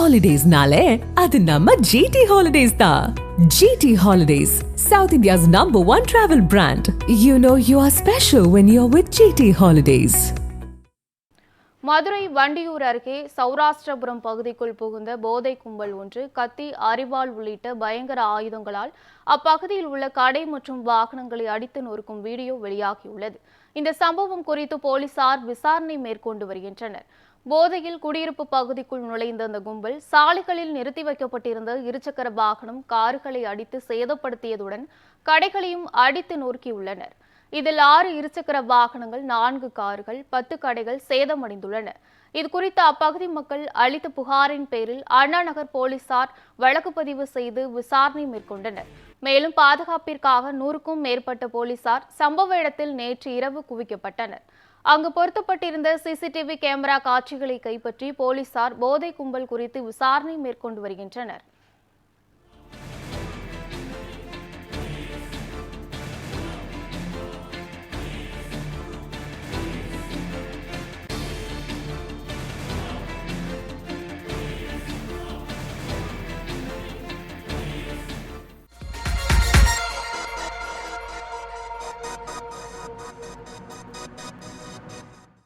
Holidays-nale, adu namma GT Holidays da. GT Holidays, South India's #1 travel brand. You know you are special when you're with GT Holidays. Madurai Vandiyur அருகே சௌராஷ்டிரபுரம் பகுதிக்குள் புகுந்த போதை கும்பல் ஒன்று கத்தி, அரிவாள் உள்ளிட்ட பயங்கர ஆயுதங்களால் அப்பகுதியில் உள்ள கடை மற்றும் வாகனங்களை அடித்து நொறுக்கும் வீடியோ வெளியாகியுள்ளது. இந்த சம்பவம் குறித்து போலீசார் விசாரணை மேற்கொண்டு வருகின்றனர். போதையில் குடியிருப்பு பகுதிக்குள் நுழைந்த அந்த கும்பல் சாலைகளில் நிறுத்தி வைக்கப்பட்டிருந்த இருசக்கர வாகனம், கார்களை அடித்து சேதப்படுத்தியதுடன் கடைகளையும் அடித்து நொறுக்கியுள்ளனர். இதில் 6 இருசக்கர வாகனங்கள், 4 கார்கள், 10 கடைகள் சேதமடைந்துள்ளன. இதுகுறித்து அப்பகுதி மக்கள் அளித்த புகாரின் பேரில் அண்ணா நகர் போலீசார் வழக்கு பதிவு செய்து விசாரணை மேற்கொண்டனர். மேலும் பாதுகாப்பிற்காக 100க்கும் மேற்பட்ட போலீசார் சம்பவ இடத்தில் நேற்று இரவு குவிக்கப்பட்டனர். அங்கு பொருத்தப்பட்டிருந்த சிசிடிவி கேமரா காட்சிகளை கைப்பற்றி போலீசார் போதை கும்பல் குறித்து விசாரணை மேற்கொண்டு வருகின்றனர்.